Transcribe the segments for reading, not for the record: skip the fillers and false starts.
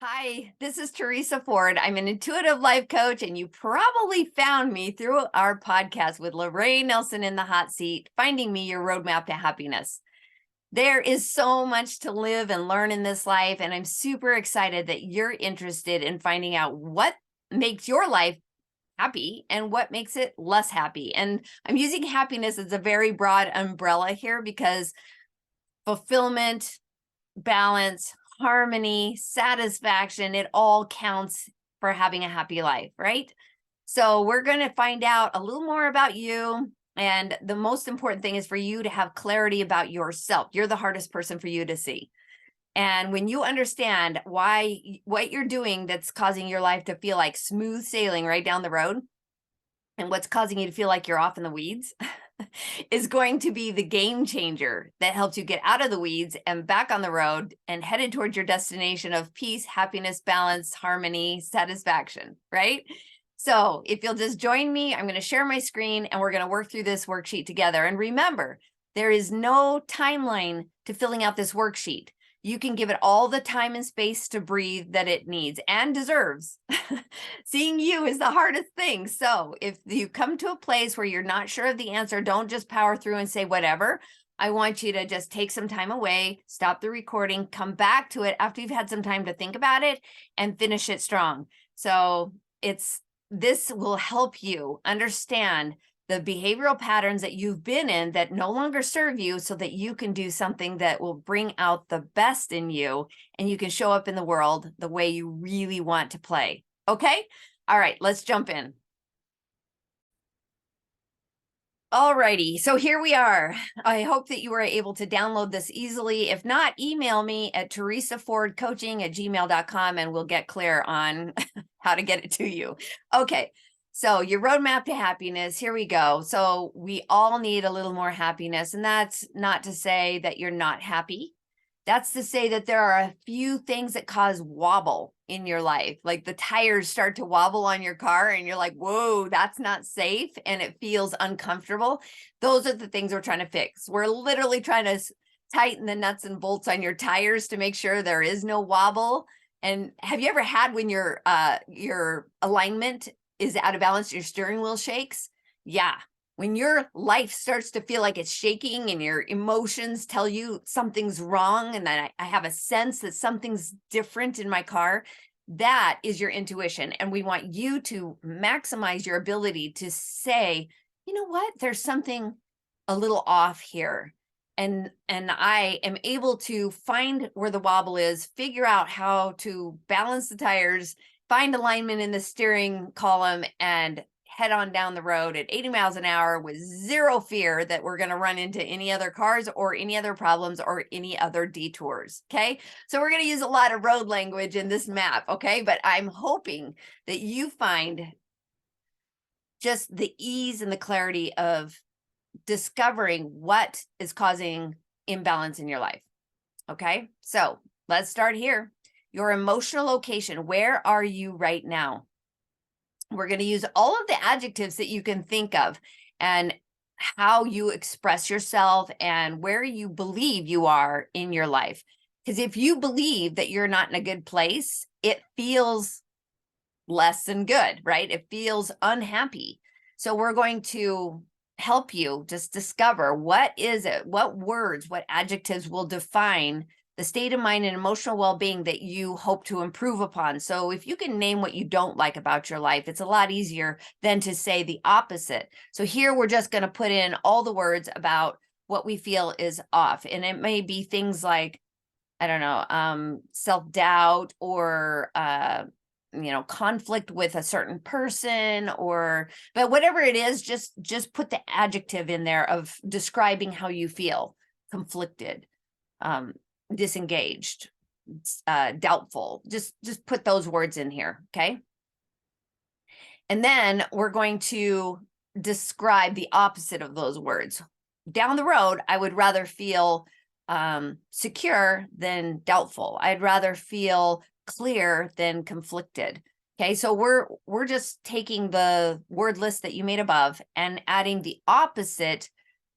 Hi, this is Teresa Ford. I'm an intuitive life coach, and you probably found me through our podcast with Lorraine Nelson in the hot seat, Finding Me Your Roadmap to Happiness. There is so much to live and learn in this life, and I'm super excited that you're interested in finding out what makes your life happy and what makes it less happy. And I'm using happiness as a very broad umbrella here because fulfillment, balance, harmony, satisfaction, it all counts for having a happy life, right? So we're going to find out a little more about you. And the most important thing is for you to have clarity about yourself. You're the hardest person for you to see. And when you understand what you're doing that's causing your life to feel like smooth sailing right down the road, and what's causing you to feel like you're off in the weeds is going to be the game changer that helps you get out of the weeds and back on the road and headed towards your destination of peace, happiness, balance, harmony, satisfaction, right? So if you'll just join me, I'm going to share my screen and we're going to work through this worksheet together. And remember, there is no timeline to filling out this worksheet. You can give it all the time and space to breathe that it needs and deserves. Seeing you is the hardest thing. So if you come to a place where you're not sure of the answer, don't just power through and say whatever. I want you to just take some time away, stop the recording, come back to it after you've had some time to think about it and finish it strong. So this will help you understand the behavioral patterns that you've been in that no longer serve you so that you can do something that will bring out the best in you and you can show up in the world the way you really want to play. Okay? All right, let's jump in. All righty, so here we are. I hope that you were able to download this easily. If not, email me at teresafordcoaching@gmail.com and we'll get clear on how to get it to you. Okay, so your roadmap to happiness, here we go. So we all need a little more happiness, and that's not to say that you're not happy. That's to say that there are a few things that cause wobble in your life. Like the tires start to wobble on your car and you're like, whoa, that's not safe. And it feels uncomfortable. Those are the things we're trying to fix. We're literally trying to tighten the nuts and bolts on your tires to make sure there is no wobble. And have you ever had when your alignment is out of balance, your steering wheel shakes? Yeah. When your life starts to feel like it's shaking and your emotions tell you something's wrong and that I have a sense that something's different in my car, that is your intuition. And we want you to maximize your ability to say, you know what, there's something a little off here. And I am able to find where the wobble is, figure out how to balance the tires, find alignment in the steering column, and head on down the road at 80 miles an hour with zero fear that we're going to run into any other cars or any other problems or any other detours. Okay. So we're going to use a lot of road language in this map. Okay. But I'm hoping that you find just the ease and the clarity of discovering what is causing imbalance in your life. Okay. So let's start here. Your emotional location. Where are you right now? We're going to use all of the adjectives that you can think of and how you express yourself and where you believe you are in your life. Because if you believe that you're not in a good place, it feels less than good, right? It feels unhappy. So we're going to help you just discover what is it, what words, what adjectives will define the state of mind and emotional well-being that you hope to improve upon. So if you can name what you don't like about your life, it's a lot easier than to say the opposite. So here we're just going to put in all the words about what we feel is off. And it may be things like, I don't know, self-doubt or, conflict with a certain person but whatever it is, just put the adjective in there of describing how you feel: conflicted, disengaged, doubtful. Just put those words in here. Okay. And then we're going to describe the opposite of those words. Down the road, I would rather feel secure than doubtful. I'd rather feel clear than conflicted. Okay, so we're just taking the word list that you made above and adding the opposite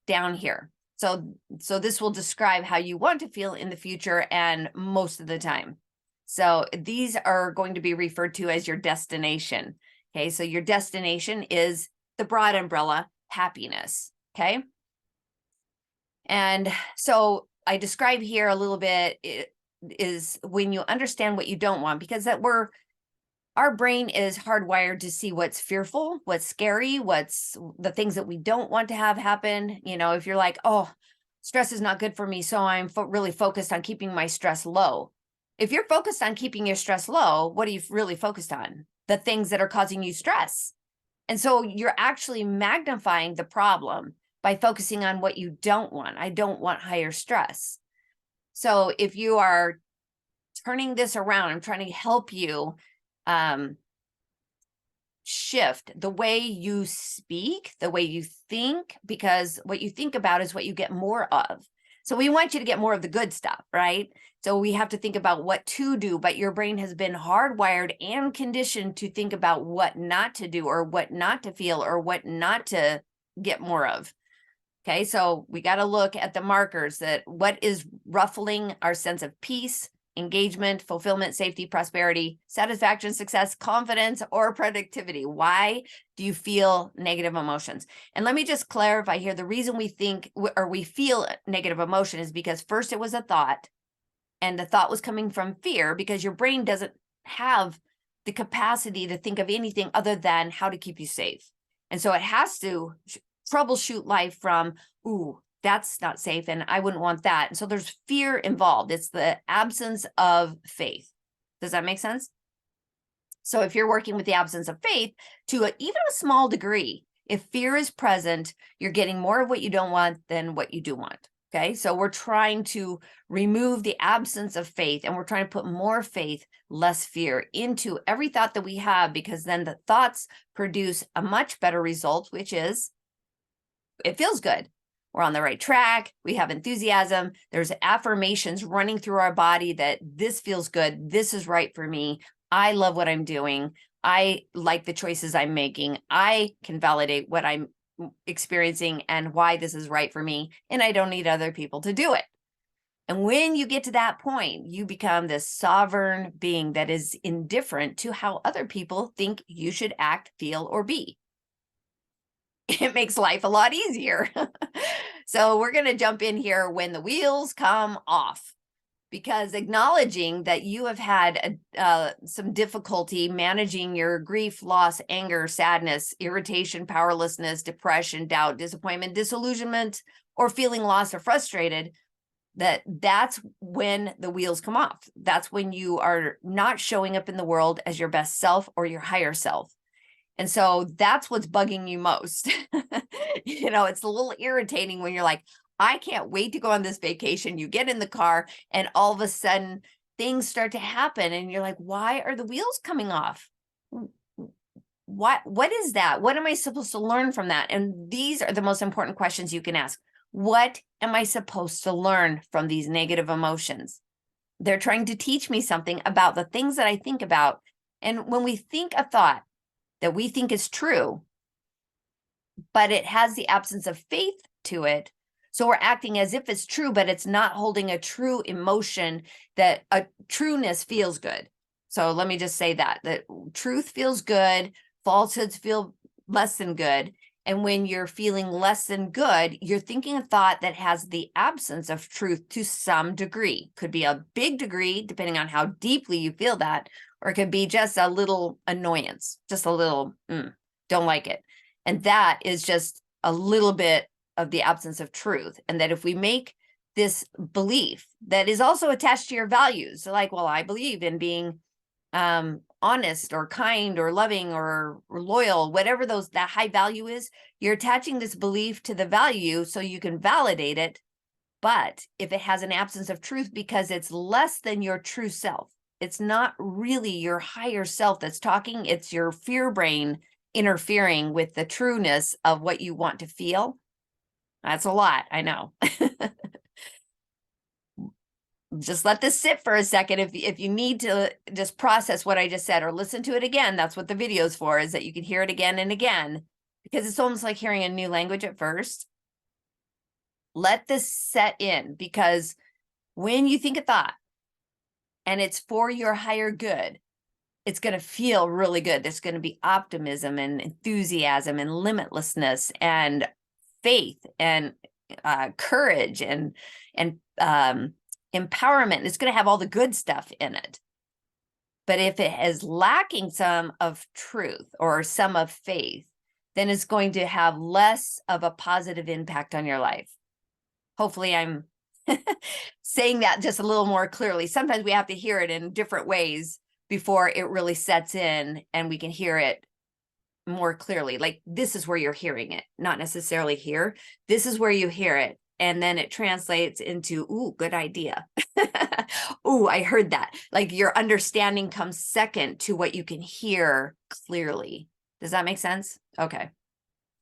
down here. So this will describe how you want to feel in the future and most of the time. So these are going to be referred to as your destination. Okay, so your destination is the broad umbrella, happiness. Okay. And so I describe here a little bit is when you understand what you don't want, because our brain is hardwired to see what's fearful, what's scary, what's the things that we don't want to have happen. You know, if you're like, oh, stress is not good for me, so I'm really focused on keeping my stress low. If you're focused on keeping your stress low, what are you really focused on? The things that are causing you stress. And so you're actually magnifying the problem by focusing on what you don't want. I don't want higher stress. So if you are turning this around, I'm trying to help you shift the way you speak, the way you think, because what you think about is what you get more of. So we want you to get more of the good stuff, right? So we have to think about what to do, but your brain has been hardwired and conditioned to think about what not to do or what not to feel or what not to get more of. Okay, so we got to look at the markers that what is ruffling our sense of peace, engagement, fulfillment, safety, prosperity, satisfaction, success, confidence, or productivity. Why do you feel negative emotions? And let me just clarify here. The reason we think or we feel negative emotion is because first it was a thought, and the thought was coming from fear, because your brain doesn't have the capacity to think of anything other than how to keep you safe. And so it has to troubleshoot life from, ooh, that's not safe and I wouldn't want that. And so there's fear involved. It's the absence of faith. Does that make sense? So if you're working with the absence of faith to even a small degree, if fear is present, you're getting more of what you don't want than what you do want. Okay, so we're trying to remove the absence of faith, and we're trying to put more faith, less fear into every thought that we have, because then the thoughts produce a much better result, which is it feels good. We're on the right track. We have enthusiasm. There's affirmations running through our body that this feels good. This is right for me. I love what I'm doing. I like the choices I'm making. I can validate what I'm experiencing and why this is right for me. And I don't need other people to do it. And when you get to that point, you become this sovereign being that is indifferent to how other people think you should act, feel, or be. It makes life a lot easier. So we're going to jump in here when the wheels come off, because acknowledging that you have had some difficulty managing your grief, loss, anger, sadness, irritation, powerlessness, depression, doubt, disappointment, disillusionment, or feeling lost or frustrated, that's when the wheels come off. That's when you are not showing up in the world as your best self or your higher self. And so that's what's bugging you most. It's a little irritating when you're like, I can't wait to go on this vacation. You get in the car and all of a sudden things start to happen and you're like, why are the wheels coming off? What is that? What am I supposed to learn from that? And these are the most important questions you can ask. What am I supposed to learn from these negative emotions? They're trying to teach me something about the things that I think about. And when we think a thought that we think is true, but it has the absence of faith to it, so we're acting as if it's true, but it's not holding a true emotion, that a trueness feels good. So let me just say that truth feels good, falsehoods feel less than good. And when you're feeling less than good, you're thinking a thought that has the absence of truth to some degree. Could be a big degree, depending on how deeply you feel that, or it could be just a little annoyance, just a little, don't like it. And that is just a little bit of the absence of truth. And that if we make this belief that is also attached to your values, so like, well, I believe in being honest or kind or loving or loyal, whatever that high value is, you're attaching this belief to the value so you can validate it. But if it has an absence of truth because it's less than your true self, it's not really your higher self that's talking, it's your fear brain interfering with the trueness of what you want to feel. That's a lot, I know. Just let this sit for a second. If you need to just process what I just said or listen to it again, that's what the video is for, is that you can hear it again and again, because it's almost like hearing a new language at first. Let this set in, because when you think a thought, and it's for your higher good, it's going to feel really good. There's going to be optimism and enthusiasm and limitlessness and faith and courage and empowerment. It's going to have all the good stuff in it. But if it is lacking some of truth or some of faith, then it's going to have less of a positive impact on your life. Hopefully I'm saying that just a little more clearly. Sometimes we have to hear it in different ways before it really sets in and we can hear it more clearly. Like, this is where you're hearing it, not necessarily here. This is where you hear it. And then it translates into, ooh, good idea. Ooh, I heard that. Like, your understanding comes second to what you can hear clearly. Does that make sense? Okay.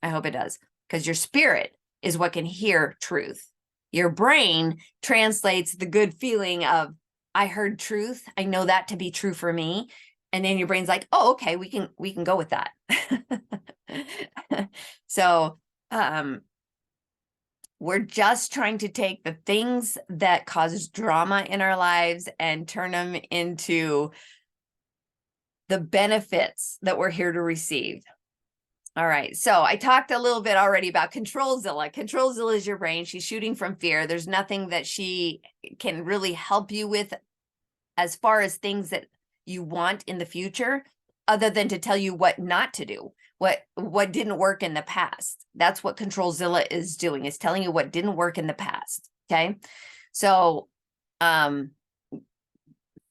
I hope it does. Because your spirit is what can hear truth. Your brain translates the good feeling of, I heard truth. I know that to be true for me. And then your brain's like, oh, okay, we can go with that. So, we're just trying to take the things that cause drama in our lives and turn them into the benefits that we're here to receive. All right. So I talked a little bit already about Controlzilla. Controlzilla is your brain. She's shooting from fear. There's nothing that she can really help you with as far as things that you want in the future, other than to tell you what not to do, what didn't work in the past. That's what Controlzilla is doing, is telling you what didn't work in the past. Okay. So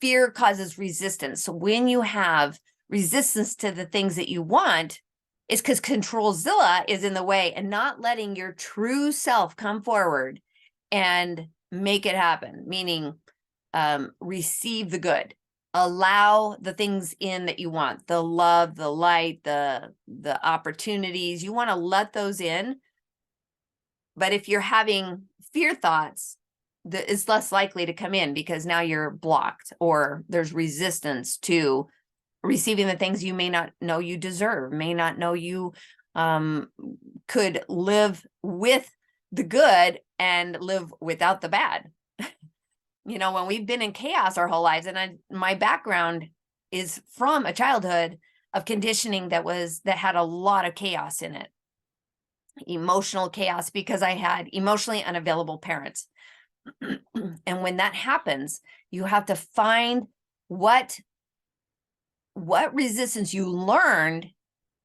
fear causes resistance. So when you have resistance to the things that you want, it's because Controlzilla is in the way and not letting your true self come forward and make it happen, meaning receive the good, allow the things in that you want, the love, the light, the opportunities. You want to let those in. But if you're having fear thoughts, it's less likely to come in because now you're blocked, or there's resistance to receiving the things you may not know you deserve, may not know you could live with the good and live without the bad. You know, when we've been in chaos our whole lives, and my background is from a childhood of conditioning that had a lot of chaos in it, emotional chaos, because I had emotionally unavailable parents. And when that happens, you have to find what resistance you learned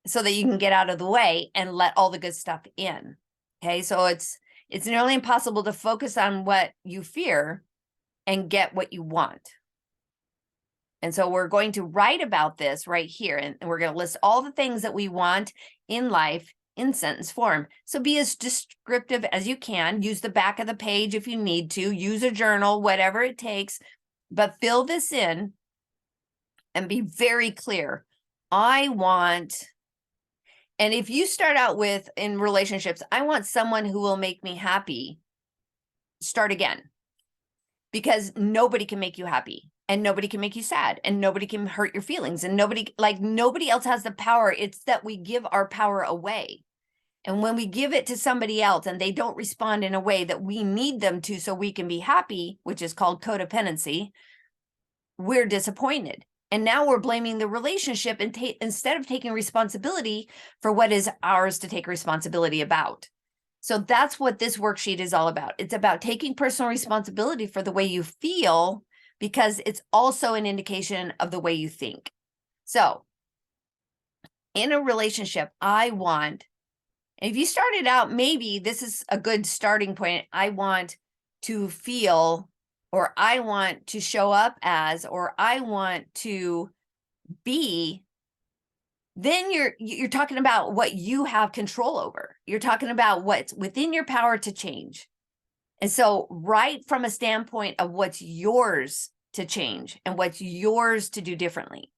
so that you can get out of the way and let all the good stuff in. Okay. So it's nearly impossible to focus on what you fear and get what you want. And so we're going to write about this right here, and we're going to list all the things that we want in life in sentence form. So be as descriptive as you can. Use the back of the page if you need to. Use a journal, whatever it takes, but fill this in and be very clear. I want, and if you start out with, in relationships, I want someone who will make me happy, start again. Because nobody can make you happy, and nobody can make you sad, and nobody can hurt your feelings, and nobody else has the power. It's that we give our power away. And when we give it to somebody else and they don't respond in a way that we need them to so we can be happy, which is called codependency, we're disappointed. And now we're blaming the relationship instead of taking responsibility for what is ours to take responsibility about. So that's what this worksheet is all about. It's about taking personal responsibility for the way you feel, because it's also an indication of the way you think. So in a relationship, I want, if you started out, maybe this is a good starting point. I want to feel, or I want to show up as, or I want to be. Then you're talking about what you have control over. You're talking about what's within your power to change. And so right from a standpoint of what's yours to change and what's yours to do differently.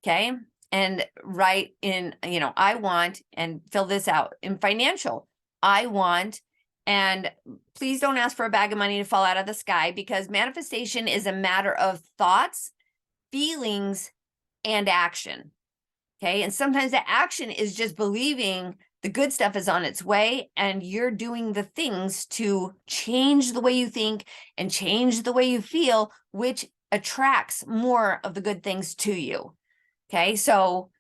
Okay. And right in, I want, and fill this out in financial. I want, and please don't ask for a bag of money to fall out of the sky, because manifestation is a matter of thoughts, feelings, and action. Okay. And sometimes the action is just believing the good stuff is on its way, and you're doing the things to change the way you think and change the way you feel, which attracts more of the good things to you. Okay. So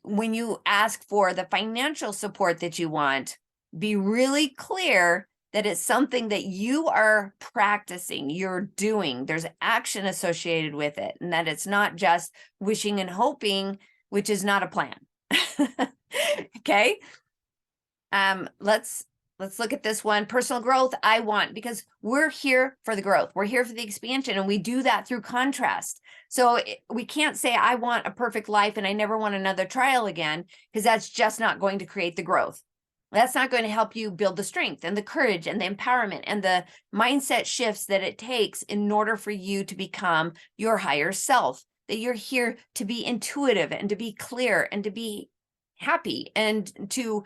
when you ask for the financial support that you want, be really clear that it's something that you are practicing, you're doing, there's action associated with it, and that it's not just wishing and hoping, which is not a plan. Okay. Let's look at this one. Personal growth, I want, because we're here for the growth. We're here for the expansion, and we do that through contrast. So we can't say, I want a perfect life and I never want another trial again, because that's just not going to create the growth. That's not going to help you build the strength and the courage and the empowerment and the mindset shifts that it takes in order for you to become your higher self, that you're here to be intuitive and to be clear and to be happy and to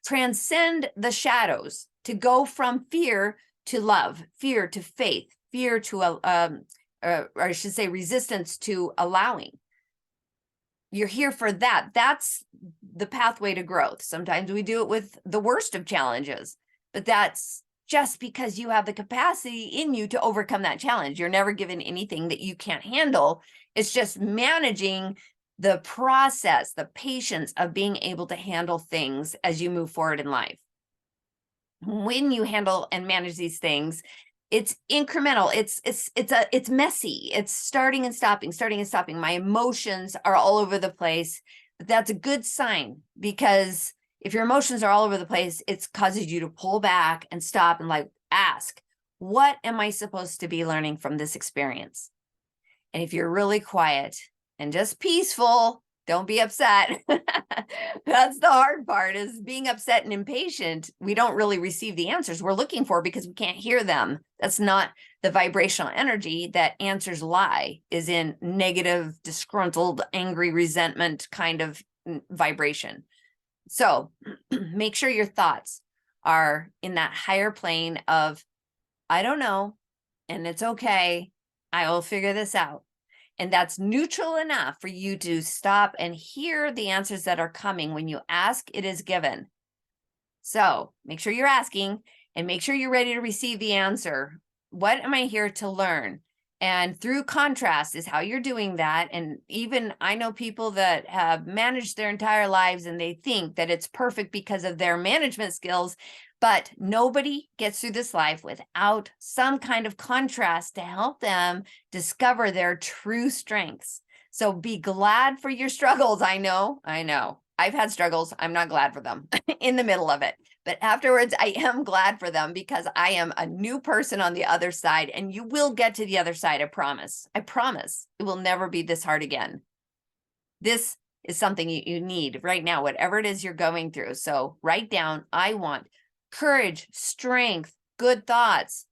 transcend the shadows, to go from fear to love, fear to faith, fear to, or I should say resistance to allowing. You're here for that. That's the pathway to growth. Sometimes we do it with the worst of challenges, but that's just because you have the capacity in you to overcome that challenge. You're never given anything that you can't handle. It's just managing the process, the patience of being able to handle things as you move forward in life. When you handle and manage these things, it's incremental. It's messy. It's starting and stopping, starting and stopping. My emotions are all over the place, but that's a good sign, because if your emotions are all over the place, it causes you to pull back and stop and like ask, what am I supposed to be learning from this experience? And if you're really quiet and just peaceful, don't be upset. That's the hard part, is being upset and impatient. We don't really receive the answers we're looking for because we can't hear them. That's not the vibrational energy that answers lie, is in negative, disgruntled, angry, resentment kind of vibration. So make sure your thoughts are in that higher plane of, I don't know, and it's okay. I will figure this out. And that's neutral enough for you to stop and hear the answers that are coming. When you ask, it is given. So make sure you're asking and make sure you're ready to receive the answer. What am I here to learn? And through contrast is how you're doing that. And even I know people that have managed their entire lives and they think that it's perfect because of their management skills. But nobody gets through this life without some kind of contrast to help them discover their true strengths. So be glad for your struggles. I know. I've had struggles. I'm not glad for them in the middle of it. But afterwards, I am glad for them, because I am a new person on the other side, and you will get to the other side. I promise. I promise it will never be this hard again. This is something you need right now, whatever it is you're going through. So write down, I want courage, strength, good thoughts,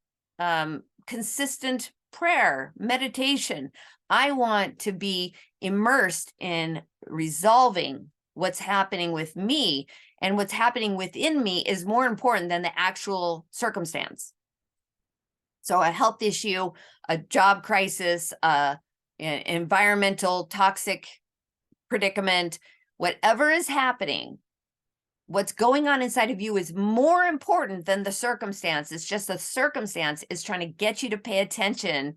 consistent prayer, meditation. I want to be immersed in resolving what's happening with me, and what's happening within me is more important than the actual circumstance. So a health issue, a job crisis, an environmental toxic predicament, whatever is happening, what's going on inside of you is more important than the circumstance. It's just the circumstance is trying to get you to pay attention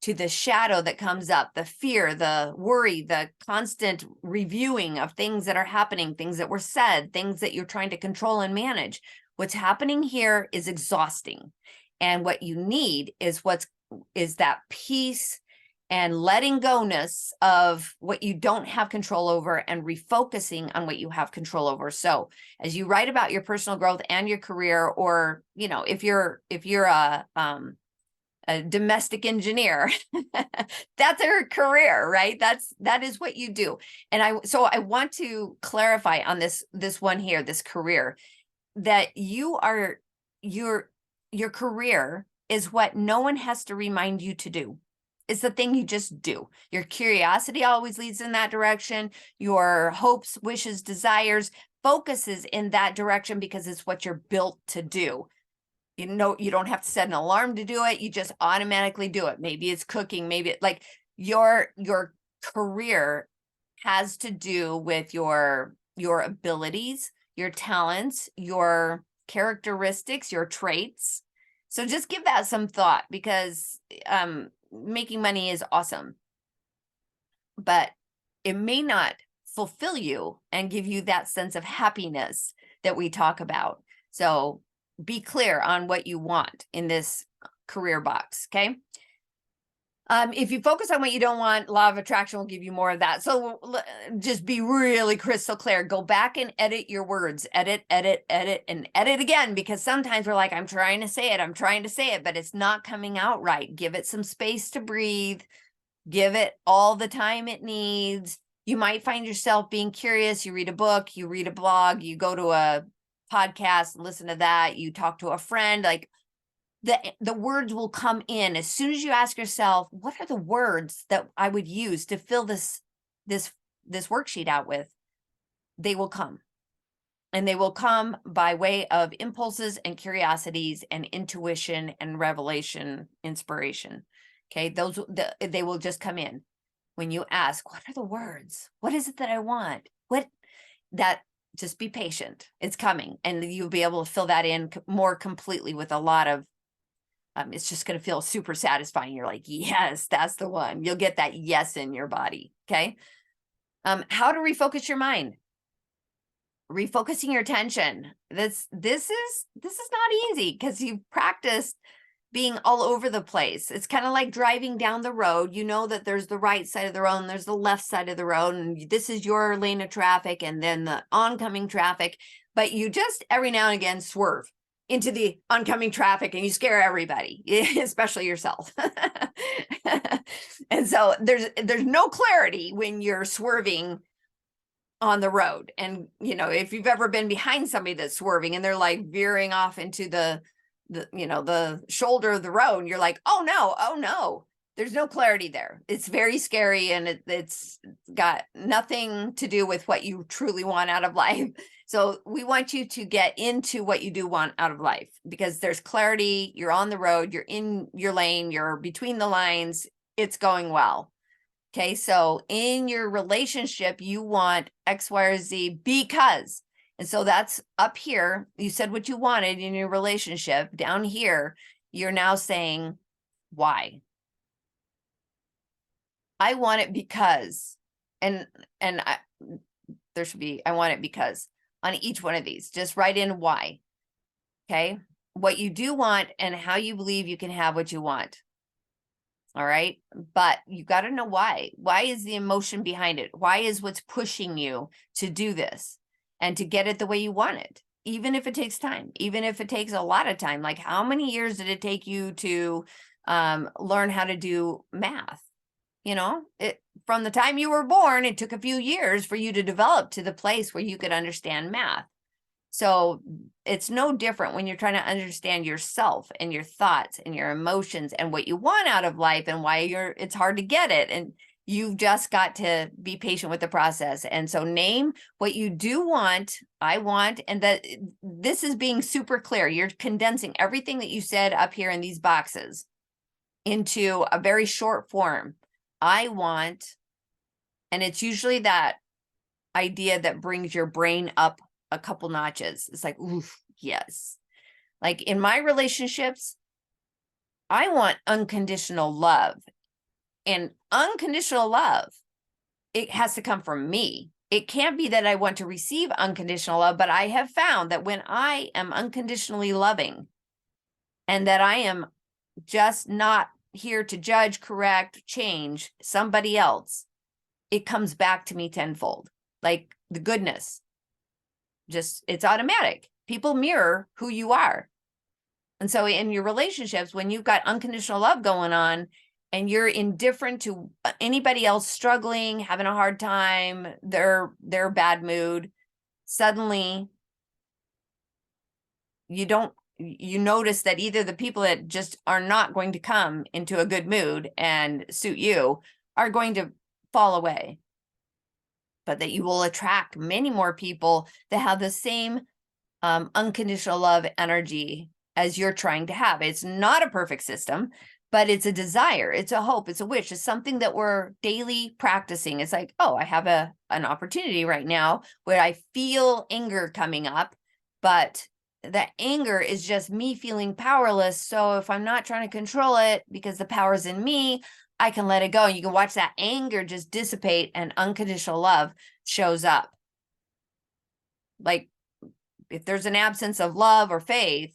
to the shadow that comes up, the fear, the worry, the constant reviewing of things that are happening, things that were said, things that you're trying to control and manage. What's happening here is exhausting. And what you need is that peace and letting go-ness of what you don't have control over and refocusing on what you have control over. So as you write about your personal growth and your career, or, you know, if you're a domestic engineer, that's a career, right? That is what you do. And I want to clarify on this one here, this career, that your career is what no one has to remind you to do. It's the thing you just do. Your curiosity always leads in that direction. Your hopes, wishes, desires, focuses in that direction because it's what you're built to do. You know, you don't have to set an alarm to do it. You just automatically do it. Maybe it's cooking. Maybe like your career has to do with your abilities, your talents, your characteristics, your traits. So just give that some thought, because making money is awesome, but it may not fulfill you and give you that sense of happiness that we talk about. So be clear on what you want in this career box, okay? If you focus on what you don't want, law of attraction will give you more of that. So just be really crystal clear. Go back and edit your words. Edit, edit, edit, and edit again, because sometimes we're like, I'm trying to say it, but it's not coming out right. Give it some space to breathe. Give it all the time it needs. You might find yourself being curious. You read a book, you read a blog, you go to a podcast, listen to that, you talk to a friend, like the words will come in as soon as you ask yourself, what are the words that I would use to fill this worksheet out with? They will come. And they will come by way of impulses and curiosities and intuition and revelation, inspiration. Okay, they will just come in when you ask, what are the words? What is it that I want? Just be patient. It's coming, and you'll be able to fill that in more completely with a lot of, it's just going to feel super satisfying. You're like, yes, that's the one. You'll get that yes in your body. Okay. How to refocus your mind. Refocusing your attention. This is not easy, because you've practiced being all over the place. It's kind of like driving down the road. You know that there's the right side of the road and there's the left side of the road, and this is your lane of traffic and then the oncoming traffic, but you just every now and again swerve into the oncoming traffic and you scare everybody, especially yourself. And so there's no clarity when you're swerving on the road. And, if you've ever been behind somebody that's swerving and they're like veering off into the shoulder of the road, and you're like, oh no, there's no clarity there. It's very scary, and it's got nothing to do with what you truly want out of life. So we want you to get into what you do want out of life, because there's clarity. You're on the road, you're in your lane, you're between the lines, it's going well. Okay, so in your relationship, you want X, Y, or Z because, and so that's up here. You said what you wanted in your relationship. Down here, you're now saying why. I want it because, and there should be, I want it because on each one of these. Just write in why. Okay, what you do want and how you believe you can have what you want. All right. But you got to know why. Why is the emotion behind it? Why is what's pushing you to do this and to get it the way you want it? Even if it takes time, even if it takes a lot of time. Like, how many years did it take you to learn how to do math? From the time you were born, it took a few years for you to develop to the place where you could understand math. So it's no different when you're trying to understand yourself and your thoughts and your emotions and what you want out of life and why it's hard to get it. And you've just got to be patient with the process. And so name what you do want, I want, and that this is being super clear. You're condensing everything that you said up here in these boxes into a very short form. I want, and it's usually that idea that brings your brain up a couple notches. It's like, oof, yes. Like in my relationships, I want unconditional love. And unconditional love, it has to come from me. It can't be that I want to receive unconditional love, but I have found that when I am unconditionally loving, and that I am just not here to judge, correct, change somebody else, it comes back to me tenfold. Like the goodness. Just, it's automatic. People mirror who you are. And so in your relationships, when you've got unconditional love going on and you're indifferent to anybody else struggling, having a hard time, their bad mood, suddenly you notice that either the people that just are not going to come into a good mood and suit you are going to fall away, but that you will attract many more people that have the same unconditional love energy as you're trying to have. It's not a perfect system, but it's a desire, it's a hope, it's a wish, it's something that we're daily practicing. It's like, oh, I have an opportunity right now where I feel anger coming up, but that anger is just me feeling powerless. So if I'm not trying to control it because the power's in me, I can let it go. And you can watch that anger just dissipate and unconditional love shows up. Like if there's an absence of love or faith,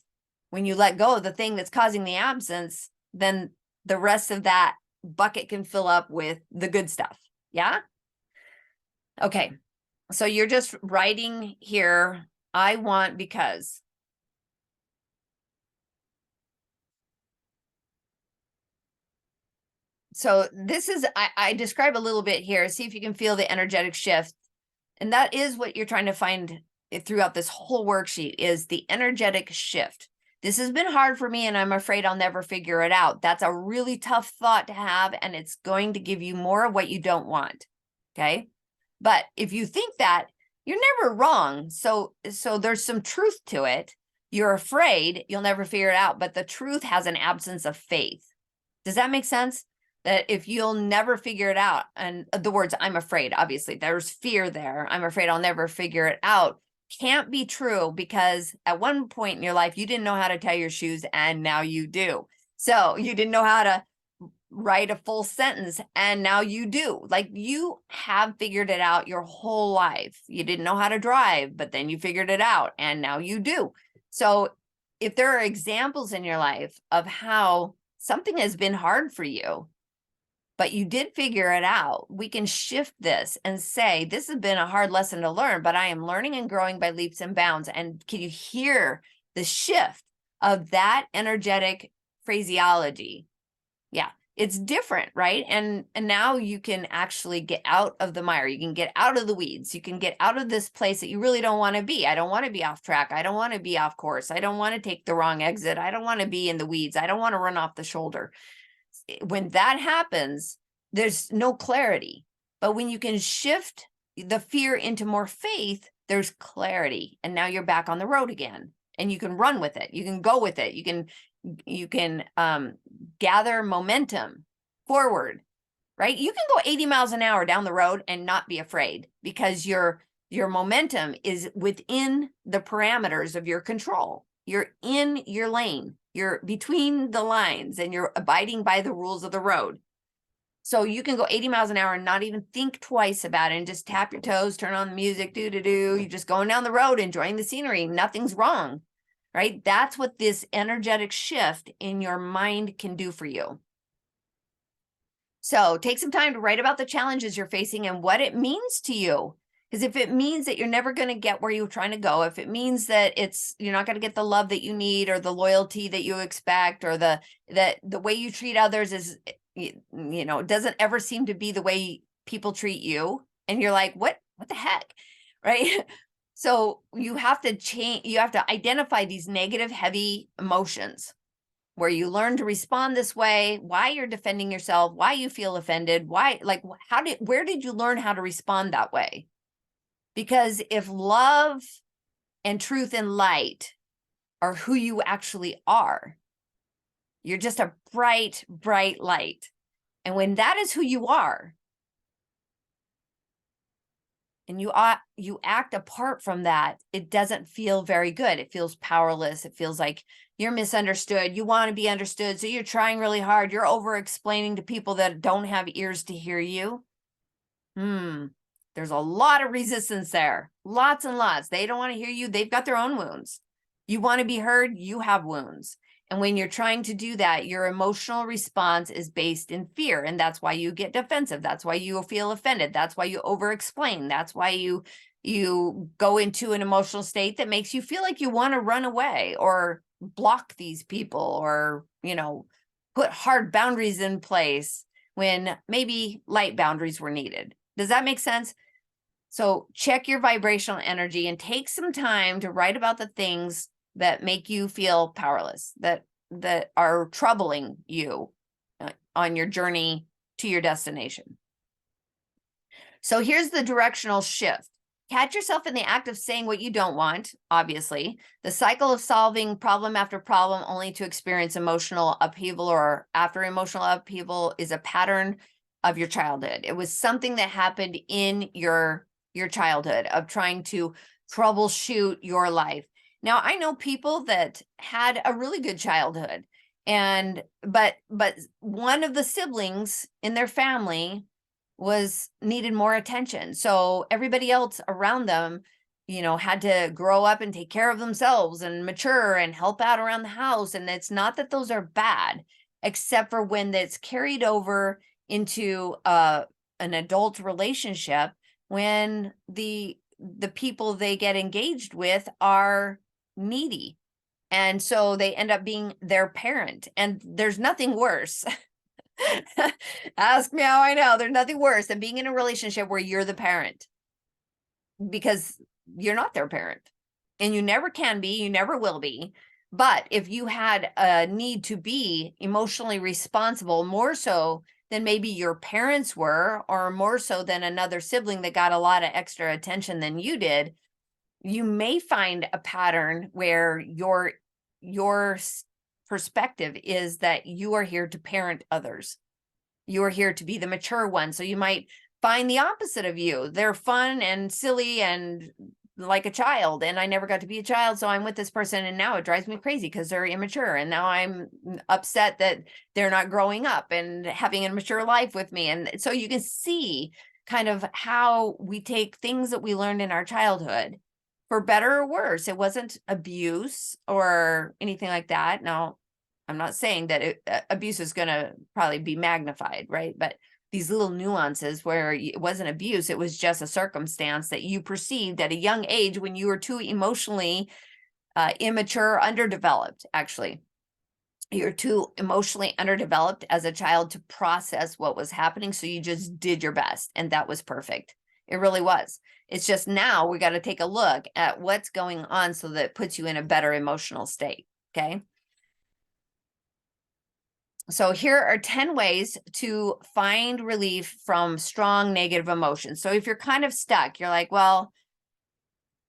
when you let go of the thing that's causing the absence, then the rest of that bucket can fill up with the good stuff. Yeah. Okay. So you're just writing here, I want because. So this is, I describe a little bit here. See if you can feel the energetic shift. And that is what you're trying to find throughout this whole worksheet is the energetic shift. This has been hard for me and I'm afraid I'll never figure it out. That's a really tough thought to have, and it's going to give you more of what you don't want. Okay. But if you think that, you're never wrong. So there's some truth to it. You're afraid you'll never figure it out, but the truth has an absence of faith. Does that make sense? That if you'll never figure it out, and the words I'm afraid, obviously there's fear there. I'm afraid I'll never figure it out. Can't be true, because at one point in your life, you didn't know how to tie your shoes and now you do. So you didn't know how to write a full sentence and now you do. Like you have figured it out your whole life. You didn't know how to drive, but then you figured it out and now you do. So if there are examples in your life of how something has been hard for you, but you did figure it out, we can shift this and say, this has been a hard lesson to learn, but I am learning and growing by leaps and bounds. And can you hear the shift of that energetic phraseology? Yeah, it's different, right? And now you can actually get out of the mire. You can get out of the weeds. You can get out of this place that you really don't want to be. I don't want to be off track. I don't want to be off course. I don't want to take the wrong exit. I don't want to be in the weeds. I don't want to run off the shoulder. When that happens, there's no clarity. But when you can shift the fear into more faith, there's clarity. And now you're back on the road again and you can run with it. You can go with it. You can gather momentum forward, right? You can go 80 miles an hour down the road and not be afraid because your momentum is within the parameters of your control. You're in your lane. You're between the lines and you're abiding by the rules of the road. So you can go 80 miles an hour and not even think twice about it and just tap your toes, turn on the music, do. You're just going down the road, enjoying the scenery. Nothing's wrong, right? That's what this energetic shift in your mind can do for you. So take some time to write about the challenges you're facing and what it means to you. Because if it means that you're never going to get where you're trying to go, if it means that you're not going to get the love that you need or the loyalty that you expect, or the way you treat others is, doesn't ever seem to be the way people treat you. And you're like, what the heck? Right? So you have to change, you have to identify these negative, heavy emotions where you learn to respond this way, why you're defending yourself, why you feel offended, where did you learn how to respond that way? Because if love and truth and light are who you actually are, you're just a bright, bright light. And when that is who you are, and you act apart from that, it doesn't feel very good. It feels powerless. It feels like you're misunderstood. You want to be understood. So you're trying really hard. You're over explaining to people that don't have ears to hear you. There's a lot of resistance there. Lots and lots. They don't want to hear you. They've got their own wounds. You want to be heard. You have wounds. And when you're trying to do that, your emotional response is based in fear. And that's why you get defensive. That's why you feel offended. That's why you over-explain. That's why you go into an emotional state that makes you feel like you want to run away or block these people or, put hard boundaries in place when maybe light boundaries were needed. Does that make sense? So check your vibrational energy and take some time to write about the things that make you feel powerless, that are troubling you on your journey to your destination. So here's the directional shift. Catch yourself in the act of saying what you don't want, obviously. The cycle of solving problem after problem only to experience emotional upheaval or after emotional upheaval is a pattern of your childhood. It was something that happened in your childhood of trying to troubleshoot your life. Now, I know people that had a really good childhood, and but one of the siblings in their family was needed more attention. So everybody else around them, had to grow up and take care of themselves and mature and help out around the house. And it's not that those are bad, except for when that's carried over into an adult relationship, when the people they get engaged with are needy. And so they end up being their parent. And there's nothing worse. Ask me how I know. There's nothing worse than being in a relationship where you're the parent, because you're not their parent and you never can be, you never will be. But if you had a need to be emotionally responsible, more so than maybe your parents were, or more so than another sibling that got a lot of extra attention than you did, you may find a pattern where your perspective is that you are here to parent others. You are here to be the mature one. So you might find the opposite of you. They're fun and silly and like a child, and I never got to be a child, so I'm with this person, and now it drives me crazy because they're immature, and now I'm upset that they're not growing up and having a mature life with me. And so you can see kind of how we take things that we learned in our childhood, for better or worse. It wasn't abuse or anything like that. Now, I'm not saying that abuse is going to probably be magnified, right? But these little nuances where it wasn't abuse, it was just a circumstance that you perceived at a young age when you were too emotionally immature, underdeveloped, actually. You're too emotionally underdeveloped as a child to process what was happening. So you just did your best, and that was perfect. It really was. It's just now we got to take a look at what's going on so that it puts you in a better emotional state. Okay. So here are 10 ways to find relief from strong negative emotions. So if you're kind of stuck, you're like, well,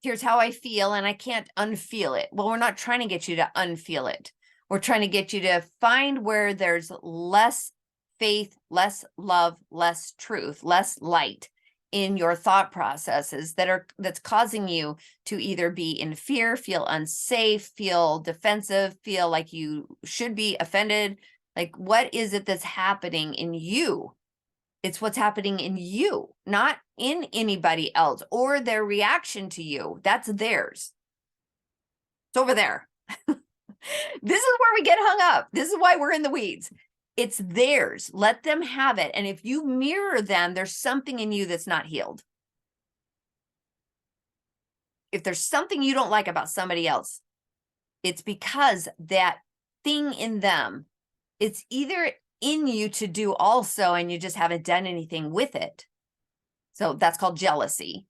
here's how I feel and I can't unfeel it. Well, we're not trying to get you to unfeel it. We're trying to get you to find where there's less faith, less love, less truth, less light in your thought processes that's causing you to either be in fear, feel unsafe, feel defensive, feel like you should be offended. Like, what is it that's happening in you? It's what's happening in you, not in anybody else or their reaction to you. That's theirs. It's over there. This is where we get hung up. This is why we're in the weeds. It's theirs. Let them have it. And if you mirror them, there's something in you that's not healed. If there's something you don't like about somebody else, it's because that thing in them, it's either in you to do also, and you just haven't done anything with it. So that's called jealousy.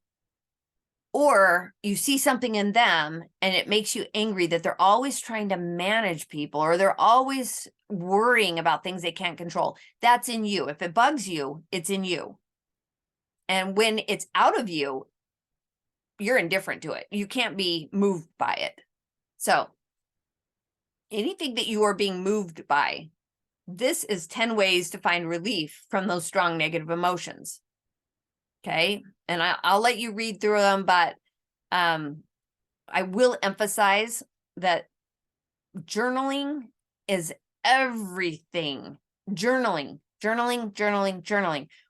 Or you see something in them and it makes you angry that they're always trying to manage people, or they're always worrying about things they can't control. That's in you. If it bugs you, it's in you. And when it's out of you, you're indifferent to it. You can't be moved by it. So anything that you are being moved by, this is 10 ways to find relief from those strong negative emotions. Okay. And I'll let you read through them, but I will emphasize that journaling is everything. Journaling.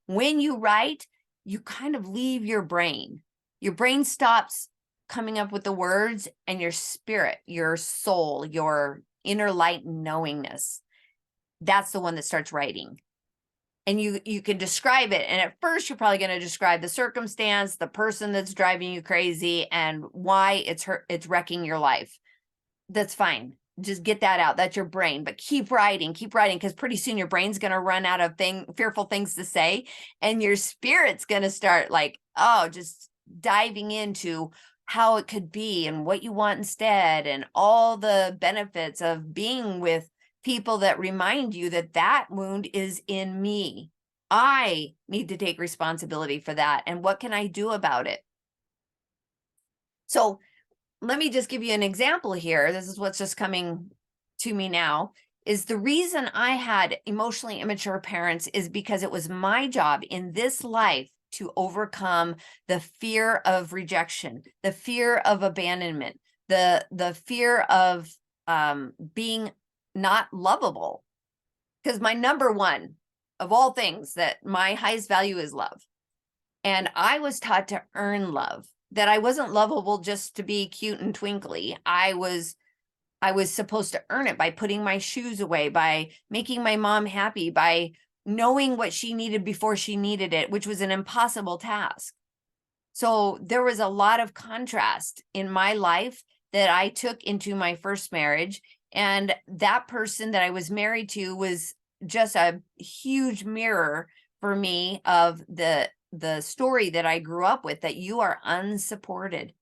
When you write, you kind of leave your brain. Your brain stops coming up with the words, and your spirit, your soul, your inner light knowingness, that's the one that starts writing. And you can describe it. And at first, you're probably going to describe the circumstance, the person that's driving you crazy, and why it's wrecking your life. That's fine. Just get that out. That's your brain. But keep writing, because pretty soon your brain's going to run out of fearful things to say. And your spirit's going to start just diving into how it could be and what you want instead, and all the benefits of being with people that remind you that that wound is in me. I need to take responsibility for that. And what can I do about it? So let me just give you an example here. This is what's just coming to me now. Is the reason I had emotionally immature parents is because it was my job in this life to overcome the fear of rejection, the fear of abandonment, the fear of being not lovable. Because my number one of all things, that my highest value is love. And I was taught to earn love, that I wasn't lovable just to be cute and twinkly. I was supposed to earn it by putting my shoes away, by making my mom happy, by knowing what she needed before she needed it, which was an impossible task. So there was a lot of contrast in my life that I took into my first marriage. And that person that I was married to was just a huge mirror for me of the story that I grew up with, that you are unsupported.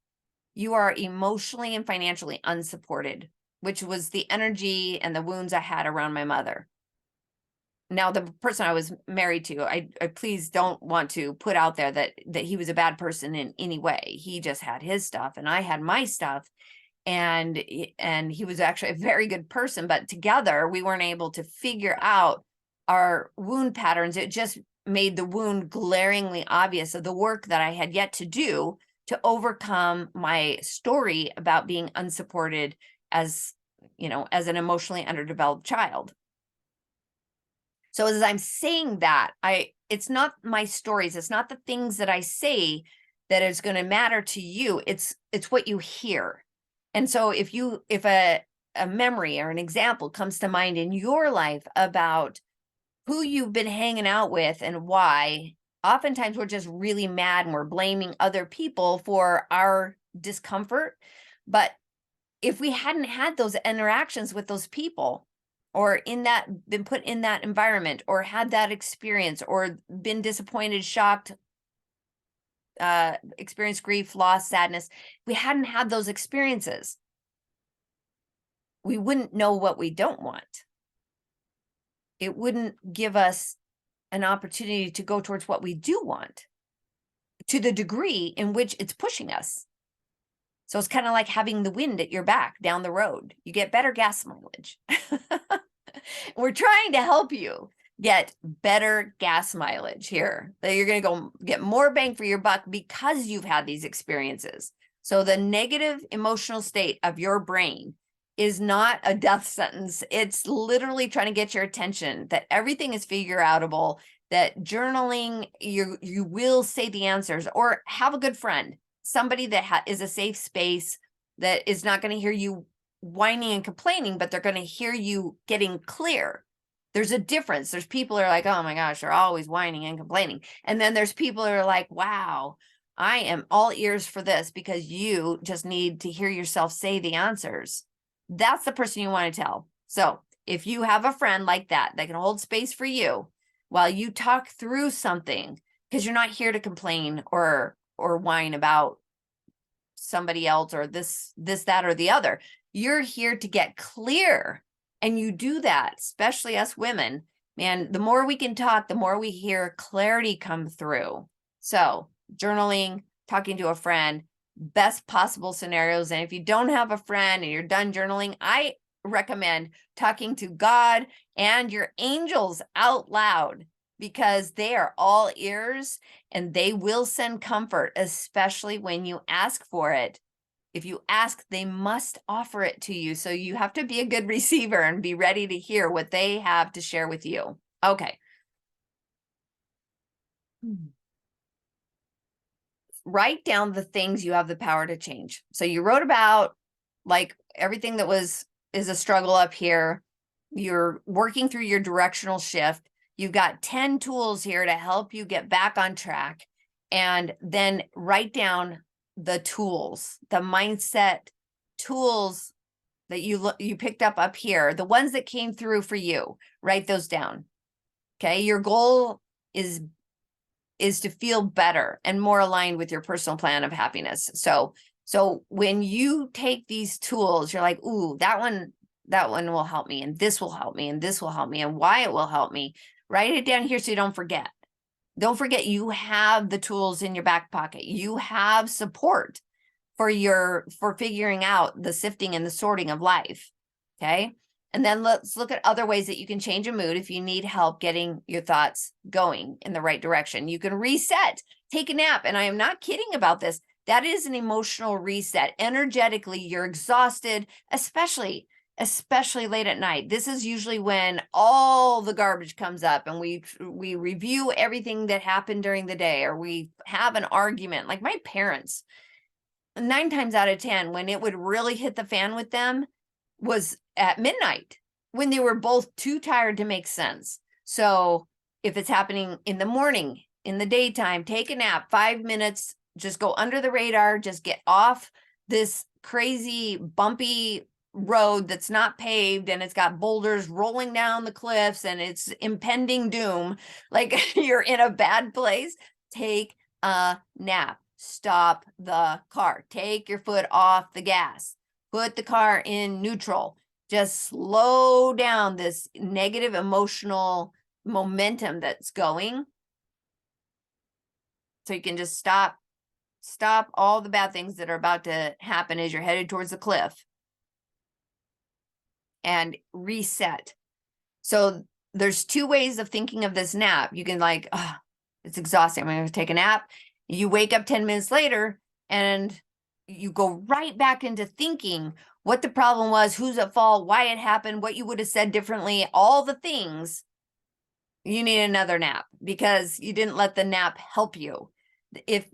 You are emotionally and financially unsupported, which was the energy and the wounds I had around my mother. Now, the person I was married to, I please don't want to put out there that he was a bad person in any way. He just had his stuff and I had my stuff. And he was actually a very good person, but together we weren't able to figure out our wound patterns. It just made the wound glaringly obvious of the work that I had yet to do to overcome my story about being unsupported as, as an emotionally underdeveloped child. So as I'm saying that, it's not my stories, it's not the things that I say that is going to matter to you. It's what you hear. And so if a memory or an example comes to mind in your life about who you've been hanging out with and why, oftentimes we're just really mad and we're blaming other people for our discomfort. But if we hadn't had those interactions with those people, or been put in that environment, or had that experience, or been disappointed, shocked, experienced grief, loss, sadness, we hadn't had those experiences, we wouldn't know what we don't want. It wouldn't give us an opportunity to go towards what we do want to the degree in which it's pushing us. So it's kind of like having the wind at your back down the road. You get better gas mileage. We're trying to help you get better gas mileage here. That you're going to go get more bang for your buck because you've had these experiences. So the negative emotional state of your brain is not a death sentence. It's literally trying to get your attention, that everything is figure outable, that journaling, you will say the answers, or have a good friend, somebody that is a safe space, that is not going to hear you whining and complaining, but they're going to hear you getting clear. There's a difference. There's people who are like, oh my gosh, they're always whining and complaining. And then there's people who are like, wow, I am all ears for this, because you just need to hear yourself say the answers. That's the person you want to tell. So if you have a friend like that can hold space for you while you talk through something, because you're not here to complain or whine about somebody else or this, that, or the other. You're here to get clear. And you do that, especially us women, man, the more we can talk, the more we hear clarity come through. So journaling, talking to a friend, best possible scenarios. And if you don't have a friend and you're done journaling, I recommend talking to God and your angels out loud, because they are all ears and they will send comfort, especially when you ask for it. If you ask, they must offer it to you. So you have to be a good receiver and be ready to hear what they have to share with you. Okay. Write down the things you have the power to change. So you wrote about like everything that is a struggle up here. You're working through your directional shift. You've got 10 tools here to help you get back on track. And then write down the tools, the mindset tools that you picked up here, the ones that came through for you. Write those down. Okay. Your goal is to feel better and more aligned with your personal plan of happiness. So when you take these tools, you're like, ooh, that one will help me, and this will help me, and this will help me, and why it will help me. Write it down here so you don't forget. Don't forget, you have the tools in your back pocket. You have support for figuring out the sifting and the sorting of life. Okay. And then let's look at other ways that you can change a mood if you need help getting your thoughts going in the right direction. You can reset, take a nap. And I am not kidding about this. That is an emotional reset. Energetically, you're exhausted, especially late at night. This is usually when all the garbage comes up and we review everything that happened during the day, or we have an argument. Like my parents, 9 times out of 10, when it would really hit the fan with them was at midnight, when they were both too tired to make sense. So if it's happening in the morning, in the daytime, take a nap, 5 minutes, just go under the radar, just get off this crazy bumpy road that's not paved and it's got boulders rolling down the cliffs and it's impending doom. Like you're in a bad place. Take a nap. Stop the car. Take your foot off the gas. Put the car in neutral. Just slow down this negative emotional momentum that's going. So you can just stop all the bad things that are about to happen as you're headed towards the cliff. And reset. So there's 2 ways of thinking of this nap. You can like, oh, it's exhausting, I'm going to take a nap. You wake up 10 minutes later and you go right back into thinking what the problem was, who's at fault, why it happened, what you would have said differently, all the things. You need another nap because you didn't let the nap help you. If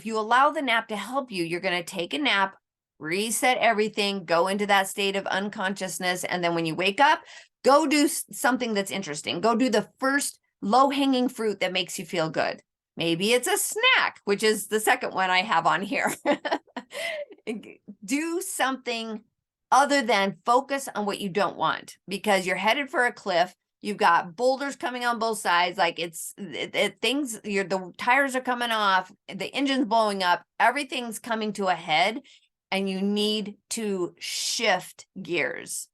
you allow the nap to help you, you're going to take a nap, reset everything, go into that state of unconsciousness. And then when you wake up, go do something that's interesting. Go do the first low-hanging fruit that makes you feel good. Maybe it's a snack, which is the second one I have on here. Do something other than focus on what you don't want, because you're headed for a cliff. You've got boulders coming on both sides. Like the tires are coming off, the engine's blowing up, everything's coming to a head, and you need to shift gears.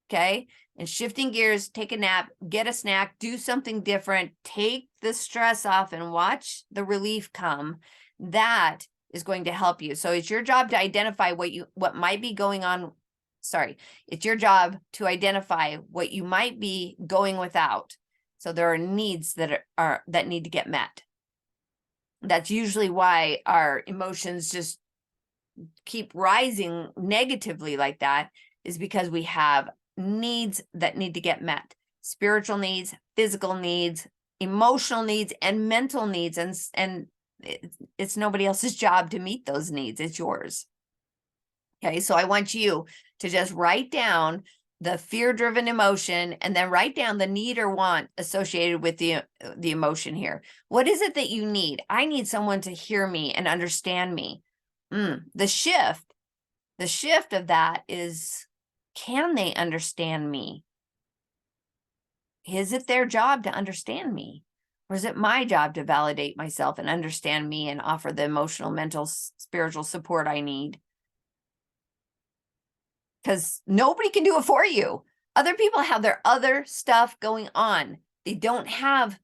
Okay. And shifting gears, take a nap, get a snack, do something different, take the stress off and watch the relief come. That is going to help you. So it's your job to identify what might be going on. Sorry, it's your job to identify what you might be going without. So there are needs that need to get met. That's usually why our emotions just keep rising negatively like that, is because we have needs that need to get met. Spiritual needs, physical needs, emotional needs, and mental needs. And it's nobody else's job to meet those needs. It's yours. Okay, so I want you to just write down the fear-driven emotion and then write down the need or want associated with the emotion here. What is it that you need? I need someone to hear me and understand me. The shift of that is, can they understand me? Is it their job to understand me? Or is it my job to validate myself and understand me and offer the emotional, mental, spiritual support I need? Because nobody can do it for you. Other people have their other stuff going on. They don't have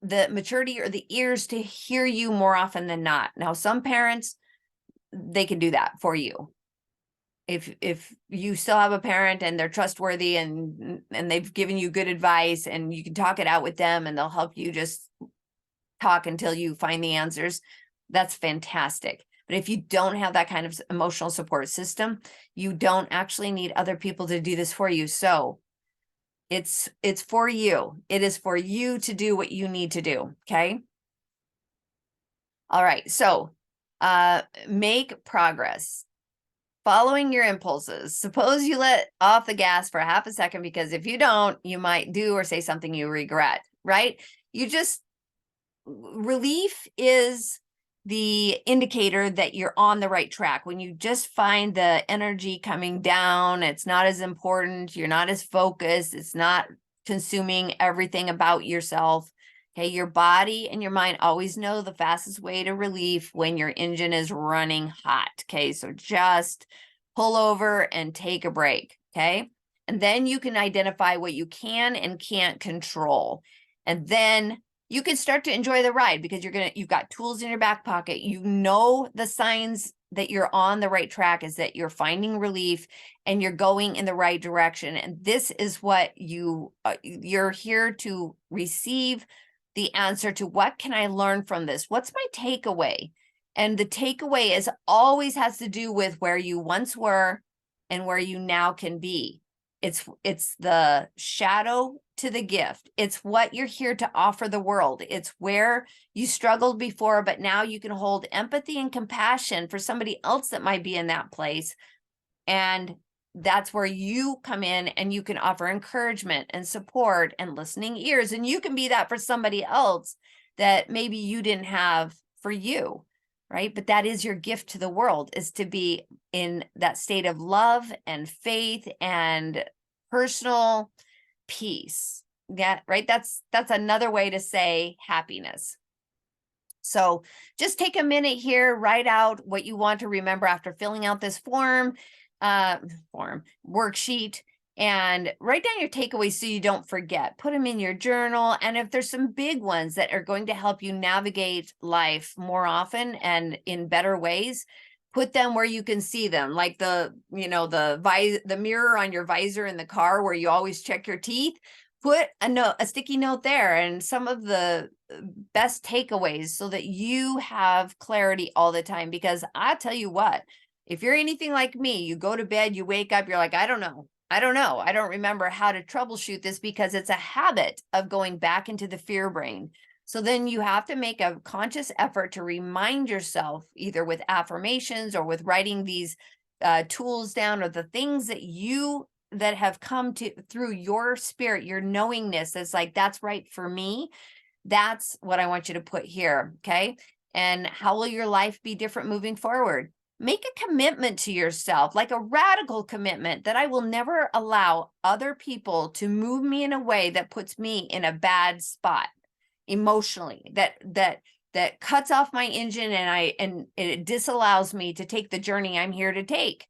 the maturity or the ears to hear you more often than not. Now, some parents, they can do that for you. If you still have a parent and they're trustworthy and they've given you good advice and you can talk it out with them and they'll help you just talk until you find the answers, that's fantastic. But if you don't have that kind of emotional support system, you don't actually need other people to do this for you. So it's for you. It is for you to do what you need to do. Okay. All right. So make progress. Following your impulses. Suppose you let off the gas for half a second, because if you don't, you might do or say something you regret, right? Relief is the indicator that you're on the right track. When you just find the energy coming down, it's not as important, you're not as focused, it's not consuming everything about yourself. Okay, your body and your mind always know the fastest way to relief when your engine is running hot. Okay, so just pull over and take a break. Okay, and then you can identify what you can and can't control. And then you can start to enjoy the ride, because you've got tools in your back pocket. You know, the signs that you're on the right track is that you're finding relief and you're going in the right direction. And this is what you're here to receive the answer to what can I learn from this? What's my takeaway? And the takeaway is always has to do with where you once were and where you now can be. It's the shadow to the gift. It's what you're here to offer the world. It's where you struggled before, but now you can hold empathy and compassion for somebody else that might be in that place. And that's where you come in and you can offer encouragement and support and listening ears. And you can be that for somebody else that maybe you didn't have for you, right? But that is your gift to the world, is to be in that state of love and faith and personal peace. Yeah, right. That's another way to say happiness. So just take a minute here, write out what you want to remember after filling out this worksheet, and write down your takeaways so you don't forget. Put them in your journal. And if there's some big ones that are going to help you navigate life more often and in better ways, put them where you can see them, like the mirror on your visor in the car where you always check your teeth. Put a sticky note there and some of the best takeaways so that you have clarity all the time. Because I tell you what, if you're anything like me, you go to bed, you wake up, you're like, I don't know. I don't remember how to troubleshoot this, because it's a habit of going back into the fear brain. So then you have to make a conscious effort to remind yourself, either with affirmations or with writing these tools down, or the things that have come to through your spirit, your knowingness, that's like, that's right for me. That's what I want you to put here. Okay. And how will your life be different moving forward? Make a commitment to yourself, like a radical commitment, that I will never allow other people to move me in a way that puts me in a bad spot emotionally, that cuts off my engine and it disallows me to take the journey I'm here to take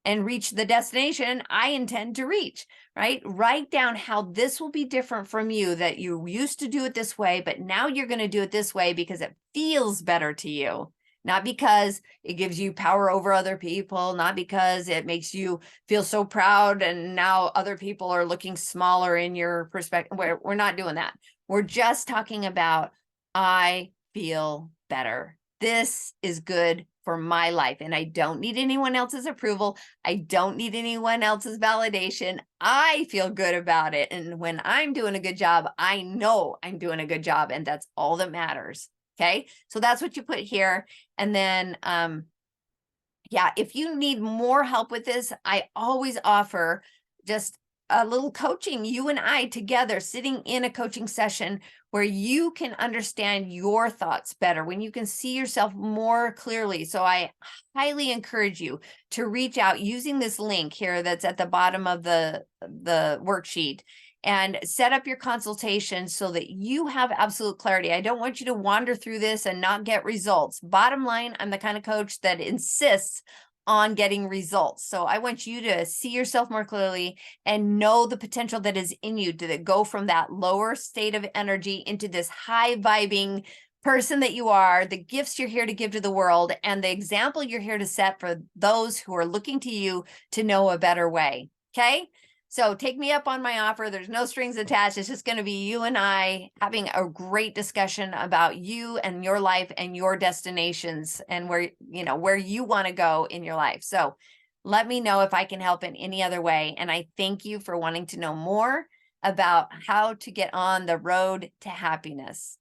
and reach the destination I intend to reach, right? Write down how this will be different from you, that you used to do it this way, but now you're going to do it this way because it feels better to you. Not because it gives you power over other people, not because it makes you feel so proud and now other people are looking smaller in your perspective. We're not doing that. We're just talking about, I feel better. This is good for my life, and I don't need anyone else's approval. I don't need anyone else's validation. I feel good about it. And when I'm doing a good job, I know I'm doing a good job, and that's all that matters. Okay, so that's what you put here. And then, yeah, if you need more help with this, I always offer just a little coaching, you and I together sitting in a coaching session where you can understand your thoughts better, when you can see yourself more clearly. So I highly encourage you to reach out using this link here that's at the bottom of the worksheet, and set up your consultation so that you have absolute clarity. I don't want you to wander through this and not get results. Bottom line, I'm the kind of coach that insists on getting results. So I want you to see yourself more clearly and know the potential that is in you to go from that lower state of energy into this high vibing person that you are, the gifts you're here to give to the world, and the example you're here to set for those who are looking to you to know a better way. Okay? So take me up on my offer. There's no strings attached. It's just going to be you and I having a great discussion about you and your life and your destinations and where you want to go in your life. So let me know if I can help in any other way. And I thank you for wanting to know more about how to get on the road to happiness.